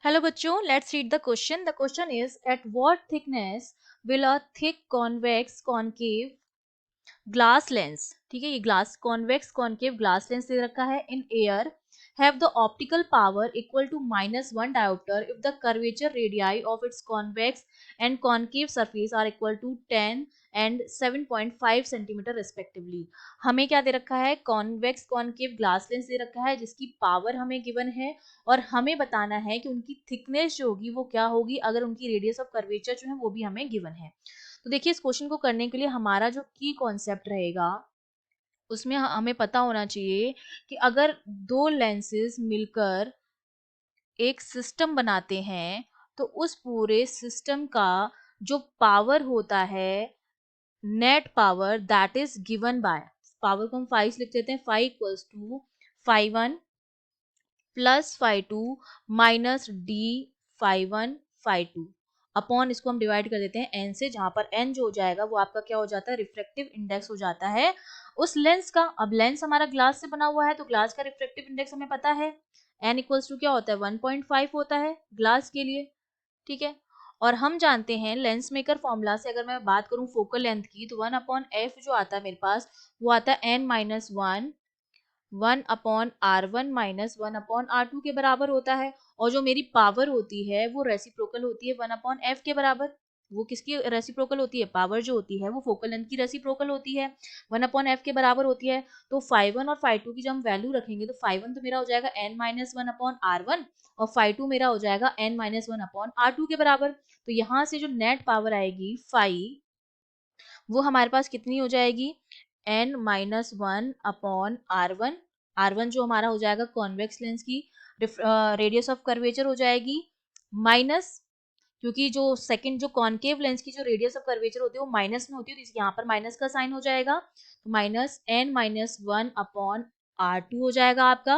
Hello बच्चों, let's read the question. The question is, at what thickness will a thick convex concave glass lens, ठीक है, ये glass convex concave glass lens दे रखा है, in air have the optical power equal to -1 diopter if the curvature radii of its convex and concave surface are equal to 10 and 7.5 centimeter respectively. हमें क्या दे रखा है, कॉन्वेक्स कॉन्केव ग्लास लेंस दे रखा है जिसकी पावर हमें गिवन है और हमें बताना है कि उनकी थिकनेस जो होगी वो क्या होगी अगर उनकी रेडियस ऑफ कर्वेचर जो है वो भी हमें गिवन है. तो देखिए इस क्वेश्चन को करने के लिए हमारा जो की कॉन्सेप्ट रहेगा उसमें हमें पता होना चाहिए कि अगर दो लेंसेज मिलकर एक सिस्टम बनाते हैं तो उस पूरे सिस्टम का जो पावर होता है, net power, that is given by, power को हम 5 लिख देते हैं, 5 equals to 5 1 plus 5 2 minus D 5 1 5 2 upon, इसको हम डिवाइड कर देते हैं एन से, जहां पर एन जो हो जाएगा वो आपका क्या हो जाता है, रिफ्रेक्टिव इंडेक्स हो जाता है उस लेंस का. अब लेंस हमारा ग्लास से बना हुआ है तो ग्लास का रिफ्रेक्टिव इंडेक्स हमें पता है, एन इक्वल्स टू क्या होता है 1.5 होता है ग्लास के लिए, ठीक है. और हम जानते हैं लेंस मेकर फॉर्मूला से, अगर मैं बात करूं फोकल लेंथ की, तो 1/f जो आता है मेरे पास वो आता है n-1 1/r1 माइनस 1/r2 के बराबर होता है. और जो मेरी पावर होती है वो रेसिप्रोकल होती है 1/f के बराबर. वो किसकी रेसिप्रोकल होती है, पावर जो होती है वो फोकल लेंथ की रेसिप्रोकल होती है, 1/f के बराबर होती है. तो 5 1 और 5 2 की जब हम वैल्यू रखेंगे तो 5 1 तो मेरा हो जाएगा n-1/r1 और 5 2 मेरा हो जाएगा n-1/r2 के बराबर. तो यहाँ से जो नेट पावर आएगी 5, वो हमारे पास कितनी हो जाएगी, n-1/r1. r1 जो हमारा हो जाएगा कॉन्वेक्स लेंस की रेडियस ऑफ कर्वेचर हो जाएगी, माइनस, क्योंकि जो सेकंड जो कॉन्केव लेंस की जो रेडियस ऑफ कर्वेचर होती है वो माइनस में होती है, तो यहाँ पर माइनस का साइन हो जाएगा, तो माइनस n-1/r2 हो जाएगा आपका,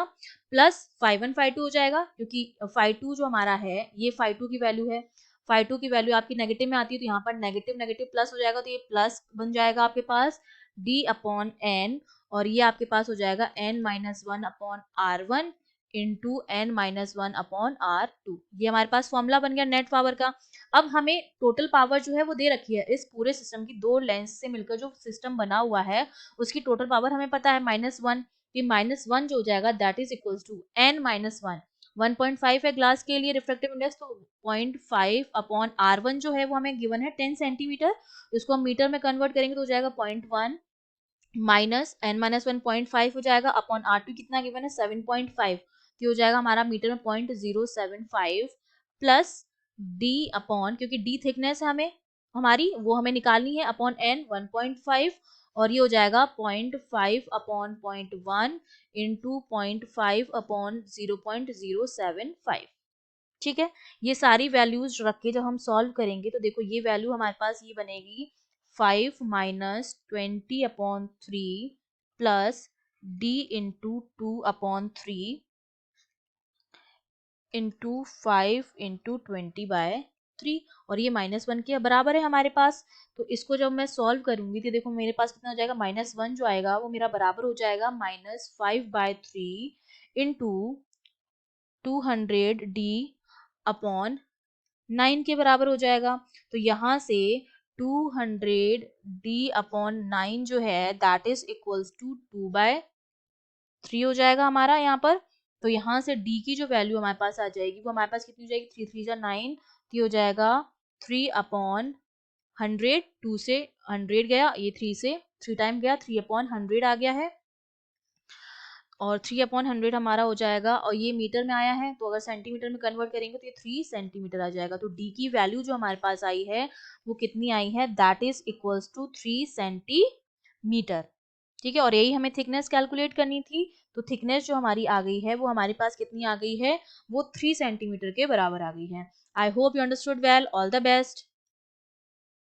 प्लस 5 1 5 2 हो जाएगा, क्योंकि 5 2 जो हमारा है ये 5 2 की वैल्यू है, 5 2 की वैल्यू आपकी नेगेटिव में आती है तो यहाँ पर नेगेटिव नेगेटिव प्लस हो जाएगा, तो ये प्लस बन जाएगा आपके पास d/n, और ये आपके पास हो जाएगा n-1/r1 इंटू n-1/r2. ये हमारे पास फॉर्मूला बन गया नेट पावर का. अब हमें टोटल पावर जो है वो दे रखी है इस पूरे सिस्टम की, दो लेंस से मिलकर जो सिस्टम बना हुआ है उसकी टोटल पावर हमें पता है -1, कि -1 जो हो जाएगा that is equals to n-1. 1.5 है ग्लास के लिए रिफ्रेक्टिव इंडेक्स, तो 0.5/r1 जो है वो हमें गिवन है 10 सेंटीमीटर, इसको हम मीटर में कन्वर्ट करेंगे तो हो जाएगा 0.1 माइनस n-1.5 हो जाएगा अपॉन r2 कितना गिवन है 7.5, तो हो जाएगा हमारा मीटर में 0.075 प्लस d अपॉन, क्योंकि d थिकनेस है हमें हमारी वो हमें निकालनी है, अपॉन n 1.5, और ये हो जाएगा 0.5/0.1 इंटू 0.5/0.075. ठीक है, ये सारी वैल्यूज रख के जब हम सॉल्व करेंगे तो देखो ये वैल्यू हमारे पास ये बनेगी 5 minus 20/3 plus d into 2/3 into 5 into 20/3, और ये -1 के बराबर है हमारे पास. तो इसको जब मैं सॉल्व करूंगी तो देखो मेरे पास कितना हो जाएगा, -1 जो आएगा वो मेरा बराबर हो जाएगा -5/3 इंटू 200d अपॉन 9 के बराबर हो जाएगा. तो यहाँ से 200d/9 जो है दैट इज इक्वल्स टू 2/3 हो जाएगा हमारा यहाँ पर. तो यहाँ से d की जो वैल्यू हमारे पास आ जाएगी वो हमारे पास कितनी हो जाएगी, 3 3 9, तो हो जाएगा 3/100, 2 से 100 गया, ये 3 से 3 टाइम गया, 3/100 आ गया है, और 3/100 हमारा हो जाएगा, और ये मीटर में आया है तो अगर सेंटीमीटर में कन्वर्ट करेंगे तो ये 3 सेंटीमीटर आ जाएगा. तो d की वैल्यू जो हमारे पास आई है वो कितनी आई है, that is equals to 3 centimetre. ठीक है, और यही हमें थिकनेस कैलकुलेट करनी थी, तो थिकनेस जो हमारी आ गई है वो हमारे पास कितनी आ गई है, वो 3 सेंटीमीटर के बराबर आ गई है. I hope you understood well. All the best.